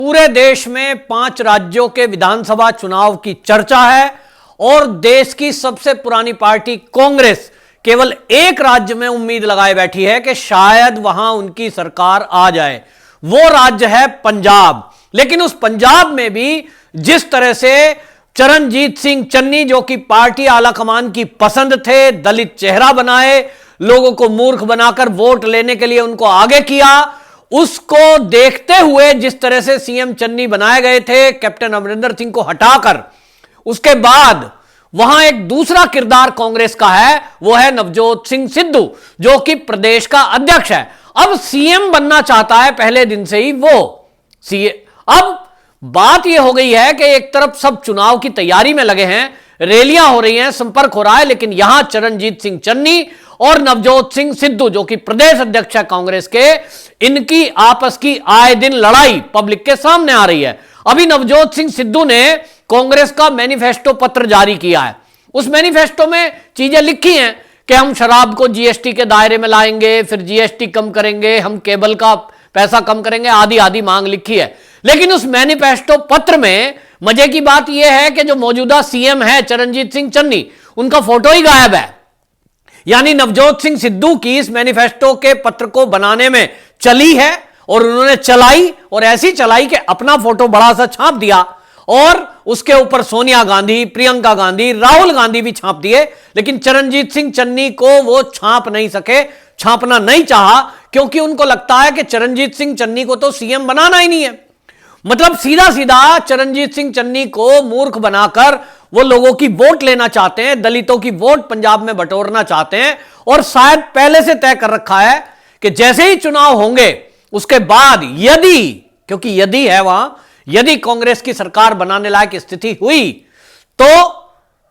पूरे देश में 5 राज्यों के विधानसभा चुनाव की चर्चा है और देश की सबसे पुरानी पार्टी कांग्रेस केवल एक राज्य में उम्मीद लगाए बैठी है कि शायद वहां उनकी सरकार आ जाए। वो राज्य है पंजाब। लेकिन उस पंजाब में भी जिस तरह से चरणजीत सिंह चन्नी, जो कि पार्टी आलाकमान की पसंद थे, दलित चेहरा बनाए, लोगों को मूर्ख बनाकर वोट लेने के लिए उनको आगे किया, उसको देखते हुए जिस तरह से सीएम चन्नी बनाए गए थे कैप्टन अमरिंदर सिंह को हटाकर, उसके बाद वहां एक दूसरा किरदार कांग्रेस का है, वो है नवजोत सिंह सिद्धू, जो कि प्रदेश का अध्यक्ष है। अब सीएम बनना चाहता है पहले दिन से ही वो सीएम। अब बात यह हो गई है कि एक तरफ सब चुनाव की तैयारी में लगे हैं, रैलियां हो रही हैं, संपर्क हो रहा है, लेकिन यहां चरणजीत सिंह चन्नी और नवजोत सिंह सिद्धू, जो कि प्रदेश अध्यक्ष है कांग्रेस के, इनकी आपस की आए दिन लड़ाई पब्लिक के सामने आ रही है। अभी नवजोत सिंह सिद्धू ने कांग्रेस का मैनिफेस्टो पत्र जारी किया है। उस मैनिफेस्टो में चीजें लिखी हैं कि हम शराब को जीएसटी के दायरे में लाएंगे, फिर जीएसटी कम करेंगे, हम केबल का पैसा कम करेंगे, आदि आदि मांग लिखी है। लेकिन उस मैनिफेस्टो पत्र में मजे की बात यह है कि जो मौजूदा सीएम है चरणजीत सिंह चन्नी, उनका फोटो ही गायब है। यानी नवजोत सिंह सिद्धू की इस मैनिफेस्टो के पत्र को बनाने में चली है और उन्होंने चलाई, और ऐसी चलाई कि अपना फोटो बड़ा सा छाप दिया और उसके ऊपर सोनिया गांधी, प्रियंका गांधी, राहुल गांधी भी छाप दिए। लेकिन चरणजीत सिंह चन्नी को वो छाप नहीं सके, छापना नहीं चाहा, क्योंकि उनको लगता है कि चरणजीत सिंह चन्नी को तो सीएम बनाना ही नहीं है। मतलब सीधा सीधा चरणजीत सिंह चन्नी को मूर्ख बनाकर वो लोगों की वोट लेना चाहते हैं, दलितों की वोट पंजाब में बटोरना चाहते हैं, और शायद पहले से तय कर रखा है कि जैसे ही चुनाव होंगे उसके बाद यदि, क्योंकि यदि है वहां, यदि कांग्रेस की सरकार बनाने लायक स्थिति हुई तो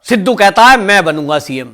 सिद्धू कहता है मैं बनूंगा सीएम।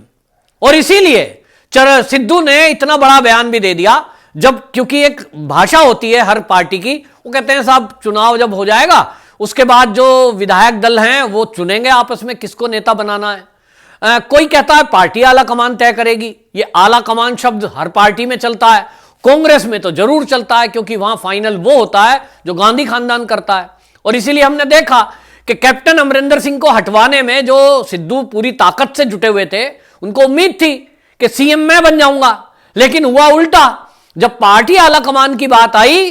और इसीलिए सिद्धू ने इतना बड़ा बयान भी दे दिया, जब क्योंकि एक भाषा होती है हर पार्टी की, वो कहते हैं साहब चुनाव जब हो जाएगा उसके बाद जो विधायक दल हैं वो चुनेंगे आपस में किसको नेता बनाना है। कोई कहता है पार्टी आला कमान तय करेगी। ये आला कमान शब्द हर पार्टी में चलता है, कांग्रेस में तो जरूर चलता है, क्योंकि वहां फाइनल वो होता है जो गांधी खानदान करता है। और इसीलिए हमने देखा कि कैप्टन अमरिंदर सिंह को हटवाने में जो सिद्धू पूरी ताकत से जुटे हुए थे, उनको उम्मीद थी कि सीएम मैं बन जाऊंगा, लेकिन हुआ उल्टा। जब पार्टी आला कमान की बात आई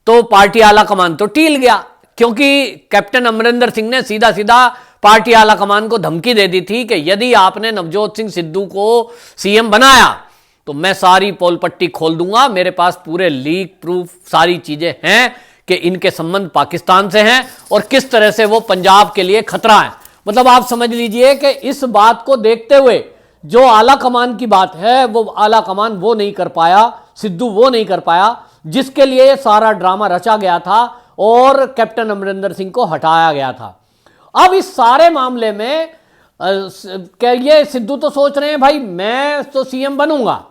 तो पार्टी आला कमान तो टील गया, क्योंकि कैप्टन अमरिंदर सिंह ने सीधा सीधा पार्टी आला कमान को धमकी दे दी थी कि यदि आपने नवजोत सिंह सिद्धू को सीएम बनाया तो मैं सारी पोल पट्टी खोल दूंगा, मेरे पास पूरे लीक प्रूफ सारी चीजें हैं कि इनके संबंध पाकिस्तान से हैं और किस तरह से वो पंजाब के लिए खतरा है। मतलब आप समझ लीजिए कि इस बात को देखते हुए जो आला कमान की बात है वो आला कमान वो नहीं कर पाया, सिद्धू वो नहीं कर पाया जिसके लिए सारा ड्रामा रचा गया था और कैप्टन अमरिंदर सिंह को हटाया गया था। अब इस सारे मामले में ये सिद्धू तो सोच रहे हैं भाई मैं तो सीएम बनूंगा,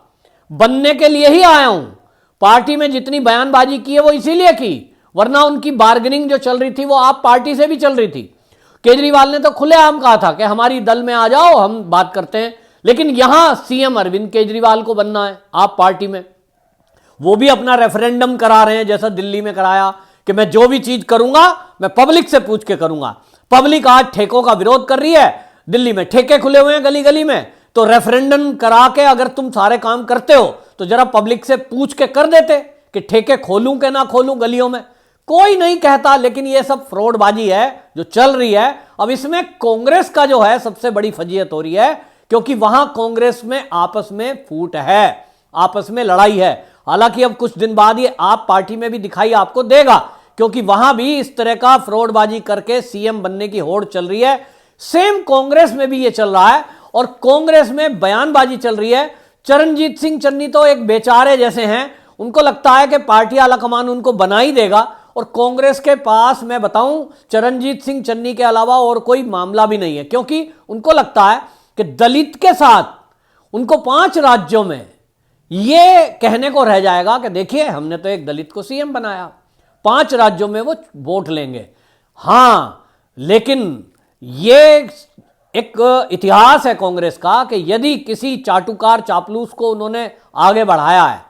बनने के लिए ही आया हूं, पार्टी में जितनी बयानबाजी की है वो इसीलिए की, वरना उनकी बार्गेनिंग जो चल रही थी वो आप पार्टी से भी चल रही थी। केजरीवाल ने तो खुलेआम कहा था कि हमारी दल में आ जाओ, हम बात करते हैं। लेकिन यहां सीएम अरविंद केजरीवाल को बनना है आप पार्टी में, वो भी अपना रेफरेंडम करा रहे हैं जैसा दिल्ली में कराया कि मैं जो भी चीज करूंगा मैं पब्लिक से पूछ के करूंगा। पब्लिक आज ठेकों का विरोध कर रही है, दिल्ली में ठेके खुले हुए हैं गली गली में, तो रेफरेंडम करा के अगर तुम सारे काम करते हो तो जरा पब्लिक से पूछ के कर देते कि ठेके खोलूं कि ना खोलूं गलियों में। कोई नहीं कहता, लेकिन ये सब फ्रॉडबाजी है जो चल रही है। अब इसमें कांग्रेस का जो है सबसे बड़ी फजीयत हो रही है, क्योंकि वहां कांग्रेस में आपस में फूट है, आपस में लड़ाई है। हालांकि अब कुछ दिन बाद ये आप पार्टी में भी दिखाई आपको देगा, क्योंकि वहां भी इस तरह का फ्रॉडबाजी करके सीएम बनने की होड़ चल रही है। सेम कांग्रेस में भी ये चल रहा है और कांग्रेस में बयानबाजी चल रही है। चरणजीत सिंह चन्नी तो एक बेचारे जैसे हैं, उनको लगता है कि पार्टी आला कमान उनको बना ही देगा, और कांग्रेस के पास मैं बताऊं चरणजीत सिंह चन्नी के अलावा और कोई मामला भी नहीं है, क्योंकि उनको लगता है कि दलित के साथ उनको 5 राज्यों में ये कहने को रह जाएगा कि देखिए हमने तो एक दलित को सीएम बनाया, 5 राज्यों में वो वोट लेंगे। हां, लेकिन ये एक इतिहास है कांग्रेस का कि यदि किसी चाटुकार चापलूस को उन्होंने आगे बढ़ाया है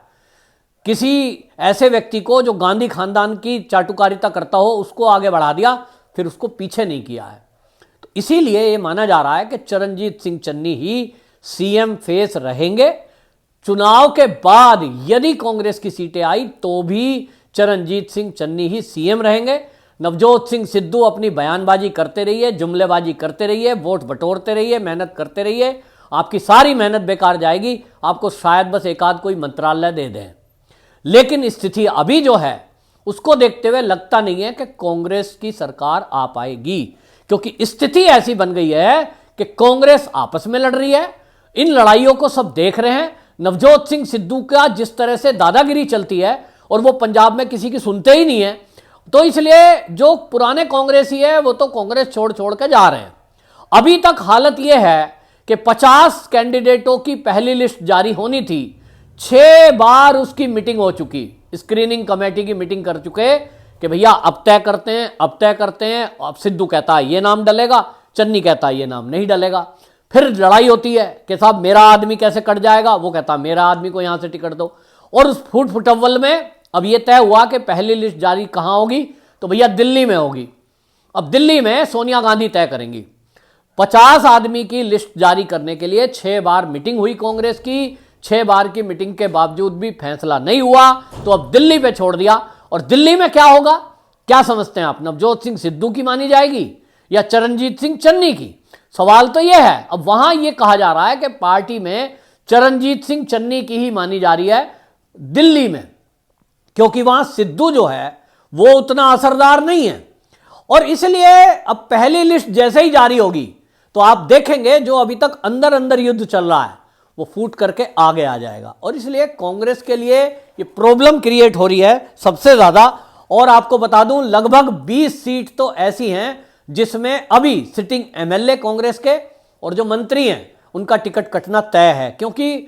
किसी ऐसे व्यक्ति को जो गांधी खानदान की चाटुकारिता करता हो उसको आगे बढ़ा दिया, फिर उसको पीछे नहीं किया है। तो इसीलिए ये माना जा रहा है कि चरणजीत सिंह चन्नी ही सीएम फेस रहेंगे। चुनाव के बाद यदि कांग्रेस की सीटें आई तो भी चरणजीत सिंह चन्नी ही सीएम रहेंगे। नवजोत सिंह सिद्धू अपनी बयानबाजी करते रहिए, जुमलेबाजी करते रहिए, वोट बटोरते रहिए, मेहनत करते रहिए, आपकी सारी मेहनत बेकार जाएगी। आपको शायद बस एक आध कोई मंत्रालय दे दें। लेकिन स्थिति अभी जो है उसको देखते हुए लगता नहीं है कि कांग्रेस की सरकार आ पाएगी, क्योंकि स्थिति ऐसी बन गई है कि कांग्रेस आपस में लड़ रही है। इन लड़ाइयों को सब देख रहे हैं। नवजोत सिंह सिद्धू का जिस तरह से दादागिरी चलती है और वो पंजाब में किसी की सुनते ही नहीं है, तो इसलिए जो पुराने कांग्रेसी है वो तो कांग्रेस छोड़ छोड़ के जा रहे हैं। अभी तक हालत यह है कि 50 कैंडिडेटों की पहली लिस्ट जारी होनी थी, 6 बार उसकी मीटिंग हो चुकी, स्क्रीनिंग कमेटी की मीटिंग कर चुके कि भैया अब तय करते हैं, अब तय करते हैं। अब सिद्धू कहता है ये नाम डलेगा, चन्नी कहता है ये नाम नहीं डलेगा। फिर लड़ाई होती है कि साहब मेरा आदमी कैसे कट जाएगा, वो कहता है मेरा आदमी को यहां से टिकट दो। और उस फूट फुटअव्वल में अब ये तय हुआ कि पहली लिस्ट जारी कहां होगी, तो भैया दिल्ली में होगी। अब दिल्ली में सोनिया गांधी तय करेंगी। 50 आदमी की लिस्ट जारी करने के लिए 6 बार मीटिंग हुई कांग्रेस की। 6 बार की मीटिंग के बावजूद भी फैसला नहीं हुआ, तो अब दिल्ली पे छोड़ दिया। और दिल्ली में क्या होगा, क्या समझते हैं आप? नवजोत सिंह सिद्धू की मानी जाएगी या चरणजीत सिंह चन्नी की? सवाल तो यह है। अब वहां यह कहा जा रहा है कि पार्टी में चरणजीत सिंह चन्नी की ही मानी जा रही है दिल्ली में, क्योंकि वहां सिद्धू जो है वो उतना असरदार नहीं है। और इसलिए अब पहली लिस्ट जैसे ही जारी होगी तो आप देखेंगे जो अभी तक अंदर अंदर युद्ध चल रहा है वो फूट करके आगे आ जाएगा। और इसलिए कांग्रेस के लिए ये प्रॉब्लम क्रिएट हो रही है सबसे ज्यादा। और आपको बता दूं लगभग 20 सीट तो ऐसी हैं जिसमें अभी सिटिंग एमएलए कांग्रेस के और जो मंत्री हैं उनका टिकट कटना तय है, क्योंकि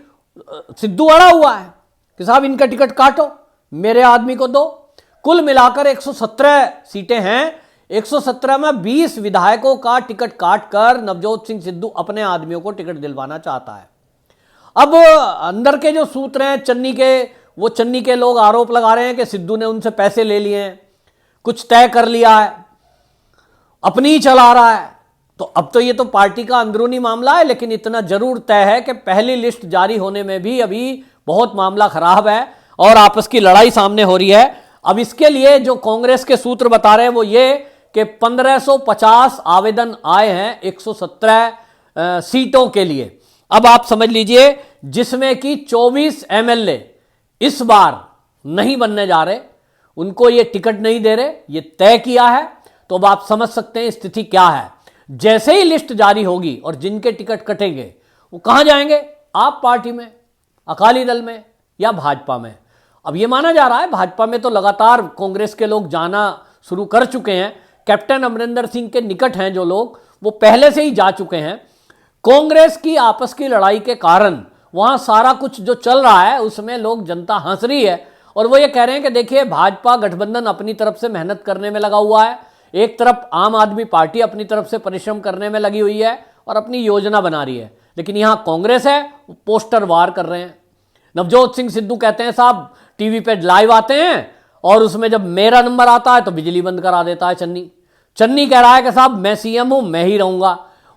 सिद्धू अड़ा हुआ है कि साहब इनका टिकट काटो, मेरे आदमी को दो। कुल मिलाकर 117 सीटें हैं। 117 में 20 विधायकों का टिकट काटकर नवजोत सिंह सिद्धू अपने आदमियों को टिकट दिलवाना चाहता है। अब अंदर के जो सूत्र हैं चन्नी के लोग आरोप लगा रहे हैं कि सिद्धू ने उनसे पैसे ले लिए हैं, कुछ तय कर लिया है, अपनी ही चला रहा है। तो अब तो ये तो पार्टी का अंदरूनी मामला है, लेकिन इतना जरूर तय है कि पहली लिस्ट जारी होने में भी अभी बहुत मामला खराब है और आपस की लड़ाई सामने हो रही है। अब इसके लिए जो कांग्रेस के सूत्र बता रहे हैं वो ये कि 1550 आवेदन आए हैं 117 सीटों के लिए। अब आप समझ लीजिए जिसमें कि 24 एमएलए इस बार नहीं बनने जा रहे, उनको ये टिकट नहीं दे रहे, ये तय किया है। तो अब आप समझ सकते हैं स्थिति क्या है। जैसे ही लिस्ट जारी होगी और जिनके टिकट कटेंगे वो कहां जाएंगे? आप पार्टी में, अकाली दल में या भाजपा में। अब ये माना जा रहा है भाजपा में तो लगातार कांग्रेस के लोग जाना शुरू कर चुके हैं। कैप्टन अमरिंदर सिंह के निकट हैं जो लोग, वो पहले से ही जा चुके हैं। कांग्रेस की आपस की लड़ाई के कारण वहां सारा कुछ जो चल रहा है उसमें लोग, जनता हंस रही है और वो ये कह रहे हैं कि देखिए भाजपा गठबंधन अपनी तरफ से मेहनत करने में लगा हुआ है, एक तरफ आम आदमी पार्टी अपनी तरफ से परिश्रम करने में लगी हुई है और अपनी योजना बना रही है, लेकिन यहां कांग्रेस है वो पोस्टर वार कर रहे हैं। नवजोत सिंह सिद्धू कहते हैं साहब टीवी पे लाइव आते हैं और उसमें जब मेरा नंबर आता है तो बिजली बंद करा देता है चन्नी कह रहा है कि साहब मैं सीएम हूं, मैं ही रहूंगा।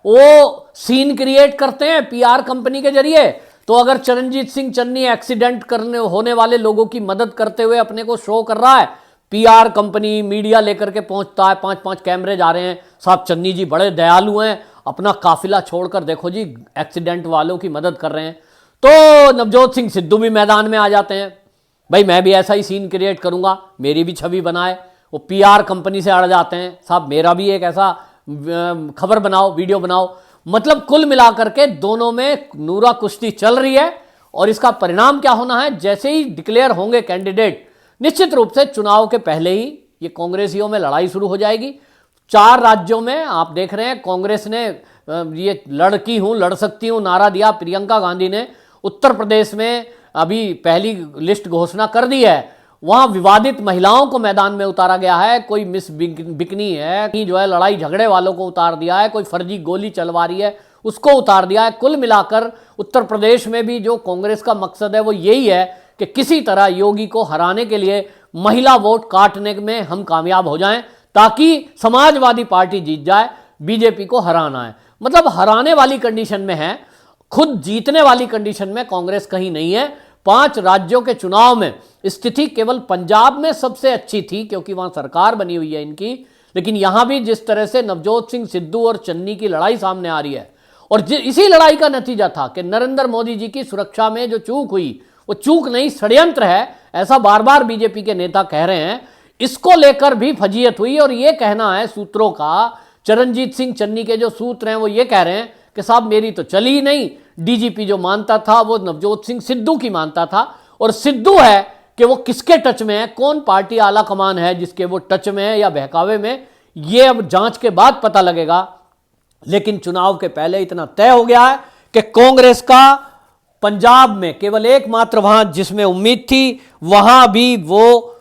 वो सीन क्रिएट करते हैं पीआर कंपनी के जरिए। तो अगर चरणजीत सिंह चन्नी एक्सीडेंट करने होने वाले लोगों की मदद करते हुए अपने को शो कर रहा है, पीआर कंपनी मीडिया लेकर के पहुंचता है, 5-5 कैमरे जा रहे हैं, साहब चन्नी जी बड़े दयालु हैं, अपना काफिला छोड़कर देखो जी एक्सीडेंट वालों की मदद कर रहे हैं। तो नवजोत सिंह सिद्धू भी मैदान में आ जाते हैं, भाई मैं भी ऐसा ही सीन क्रिएट करूंगा, मेरी भी छवि बनाए। वो पीआर कंपनी से अड़ जाते हैं, साहब मेरा भी एक ऐसा खबर बनाओ, वीडियो बनाओ। मतलब कुल मिलाकर के दोनों में नूरा कुश्ती चल रही है। और इसका परिणाम क्या होना है, जैसे ही डिक्लेयर होंगे कैंडिडेट, निश्चित रूप से चुनाव के पहले ही ये कांग्रेसियों में लड़ाई शुरू हो जाएगी। 4 राज्यों में आप देख रहे हैं कांग्रेस ने ये लड़की हूं, लड़ सकती हूं नारा दिया। प्रियंका गांधी ने उत्तर प्रदेश में अभी पहली लिस्ट घोषणा कर दी है, वहां विवादित महिलाओं को मैदान में उतारा गया है। कोई मिस बिकनी है, जो है लड़ाई झगड़े वालों को उतार दिया है, कोई फर्जी गोली चलवा रही है उसको उतार दिया है। कुल मिलाकर उत्तर प्रदेश में भी जो कांग्रेस का मकसद है वो यही है कि किसी तरह योगी को हराने के लिए महिला वोट काटने में हम कामयाब हो जाएं ताकि समाजवादी पार्टी जीत जाए, बीजेपी को हराना है। मतलब हराने वाली कंडीशन में है, खुद जीतने वाली कंडीशन में कांग्रेस कहीं नहीं है। 5 राज्यों के चुनाव में स्थिति केवल पंजाब में सबसे अच्छी थी क्योंकि वहां सरकार बनी हुई है इनकी, लेकिन यहां भी जिस तरह से नवजोत सिंह सिद्धू और चन्नी की लड़ाई सामने आ रही है, और इसी लड़ाई का नतीजा था कि नरेंद्र मोदी जी की सुरक्षा में जो चूक हुई वो चूक नहीं, षड्यंत्र है, ऐसा बार बार बीजेपी के नेता कह रहे हैं। इसको लेकर भी फजीयत हुई और ये कहना है सूत्रों का, चरणजीत सिंह चन्नी के जो सूत्र हैं वो ये कह रहे हैं कि साहब मेरी तो चली ही नहीं, डीजीपी जो मानता था वो नवजोत सिंह सिद्धू की मानता था, और सिद्धू है कि वो किसके टच में है, कौन पार्टी आला कमान है जिसके वो टच में है या बहकावे में, ये अब जांच के बाद पता लगेगा। लेकिन चुनाव के पहले इतना तय हो गया है कि कांग्रेस का पंजाब में केवल एकमात्र वहां जिसमें उम्मीद थी वहां भी वो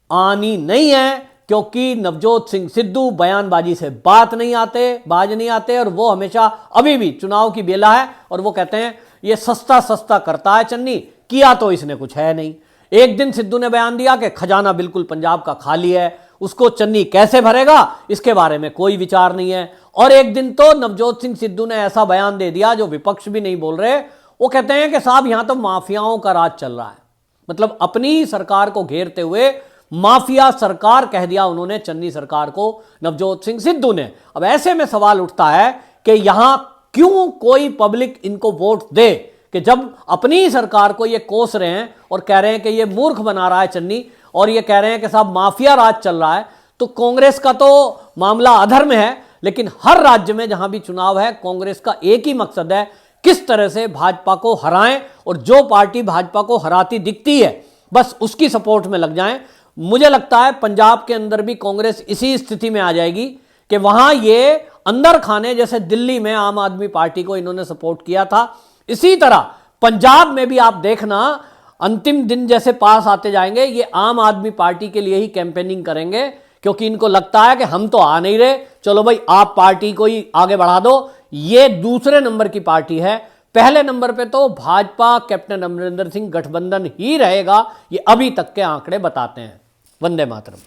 आनी नहीं है, क्योंकि नवजोत सिंह सिद्धू बयानबाजी से बाज नहीं आते और वो हमेशा अभी भी चुनाव की बेला है और वो कहते हैं ये सस्ता सस्ता करता है चन्नी, किया तो इसने कुछ है नहीं। एक दिन सिद्धू ने बयान दिया कि खजाना बिल्कुल पंजाब का खाली है, उसको चन्नी कैसे भरेगा इसके बारे में कोई विचार नहीं है। और एक दिन तो नवजोत सिंह सिद्धू ने ऐसा बयान दे दिया जो विपक्ष भी नहीं बोल रहे, वो कहते हैं कि साहब यहां तो माफियाओं का राज चल रहा है। मतलब अपनी सरकार को घेरते हुए माफिया सरकार कह दिया उन्होंने चन्नी सरकार को, नवजोत सिंह सिद्धू ने। अब ऐसे में सवाल उठता है कि यहां क्यों कोई पब्लिक इनको वोट दे, कि जब अपनी सरकार को ये कोस रहे हैं और कह रहे हैं कि ये मूर्ख बना रहा है चन्नी, और ये कह रहे हैं कि साहब माफिया राज चल रहा है, तो कांग्रेस का तो मामला अधर्म है। लेकिन हर राज्य में जहां भी चुनाव है कांग्रेस का एक ही मकसद है, किस तरह से भाजपा को हराएं, और जो पार्टी भाजपा को हराती दिखती है बस उसकी सपोर्ट में लग जाएं। मुझे लगता है पंजाब के अंदर भी कांग्रेस इसी स्थिति में आ जाएगी कि वहां ये अंदर खाने, जैसे दिल्ली में आम आदमी पार्टी को इन्होंने सपोर्ट किया था, इसी तरह पंजाब में भी आप देखना अंतिम दिन जैसे पास आते जाएंगे ये आम आदमी पार्टी के लिए ही कैंपेनिंग करेंगे, क्योंकि इनको लगता है कि हम तो आ नहीं रहे, चलो भाई आप पार्टी को ही आगे बढ़ा दो। ये दूसरे नंबर की पार्टी है, पहले नंबर पे तो भाजपा कैप्टन अमरिंदर सिंह गठबंधन ही रहेगा, ये अभी तक के आंकड़े बताते हैं। वंदे मातरम।